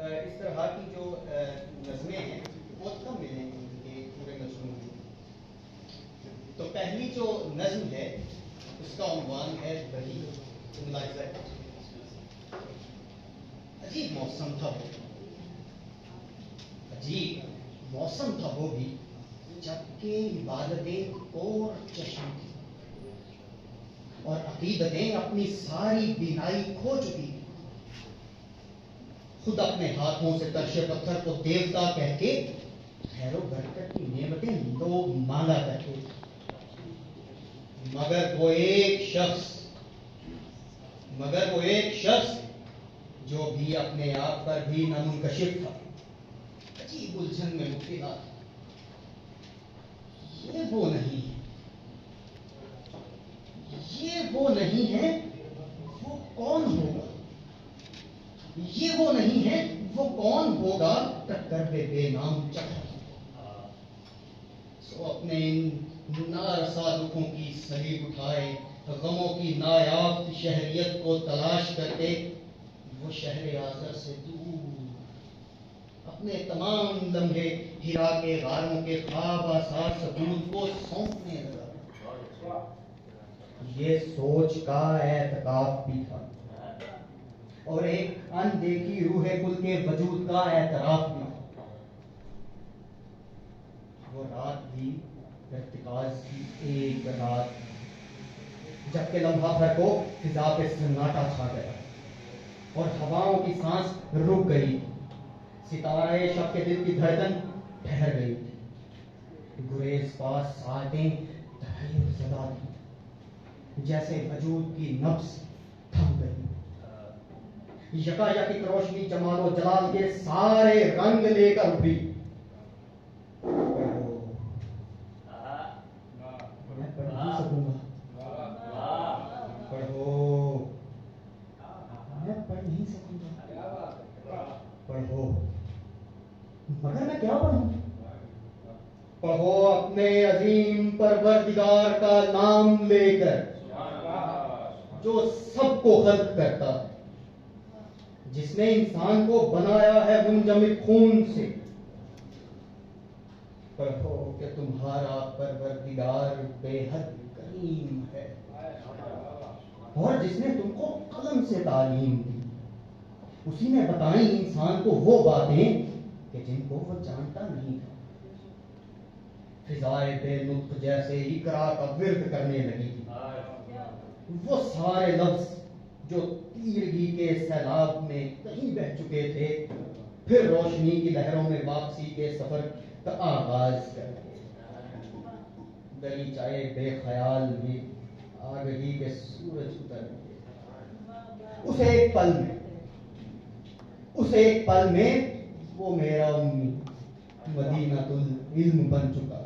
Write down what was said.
اس طرح کی جو نظمیں ہیں بہت کم ملیں گی کہ پورے مجموعے میں. تو پہلی جو نظم ہے اس کا عنوان ہے بہی ملاحظہ. عجیب موسم تھا وہ، عجیب موسم تھا وہ بھی، جبکہ عبادتیں اور چشم تھی اور عقیدتیں اپنی ساری بینائی کھو چکی تھی. خود اپنے ہاتھوں سے ترشے پتھر کو دیوتا کہہ کے خیر و برکت کی نعمتیں لوگ مانگا کرتے تھے. مگر وہ ایک شخص جو بھی اپنے آپ پر بھی نہ منکشف تھا، عجیب الجھن میں مبتلا تھا. یہ وہ نہیں ہے، وہ کون ہوگا؟ یہ وہ نہیں ہے، وہ کون ہوگا؟ ٹکر بے نام چڑھا سو اپنے ان نارسا دکھوں کی سلیب اٹھائے، غموں کی نایاب شہریت کو تلاش کرتے وہ شہر آذر سے دور اپنے تمام لمحے ہیرا کے غاروں کے خواب آثار ثبوت کو سونپنے لگا. یہ سوچ کا اعتکاف بھی تھا اور ایک اندیکھی روح کل کے وجود کا اعتراف بھی تھا. وہ رات بھی ارتکاز کی ایک رات جبکہ لمحہ بھر کو فضا پہ سناٹا چھا گیا اور ہواؤں کی سانس رک گئی. ستارے شب کے دل کی دھڑکن ٹھہر گئی تھی. گریز پاس ساعتیں تحیر زدہ تھی جیسے وجود کی نبض تھم گئی. یکا یک ایک روشنی جمال و جلال کے سارے رنگ لے کر اٹھی. میں پڑھ نہیں سکوں گا، پڑھو. میں پڑھ نہیں سکوں گا، پڑھو. مگر میں کیا پڑھوں؟ پڑھو اپنے عظیم پروردگار کا نام لے کر جو سب کو خلق کرتا ہے، جس نے انسان کو بنایا ہے منجمد خون سے. پڑھو کہ تمہارا پروردگار بے حد کریم ہے اور جس نے تم کو قلم سے تعلیم دی، اسی نے بتائیں انسان کو وہ باتیں کہ جن کو وہ جانتا نہیں تھا. فضائے بے نطق جیسے اقرا کا ورد کرنے لگی. وہ سارے لفظ جو تیرگی کے سیلاب میں کہیں بہہ چکے تھے پھر روشنی کی لہروں میں واپسی کے سفر کا آغاز کر کے گلی چائے بے خیال بھی آگہی کے سورج اتر گئے. اس ایک پل میں وہ میرا مدینہ العلم بن چکا.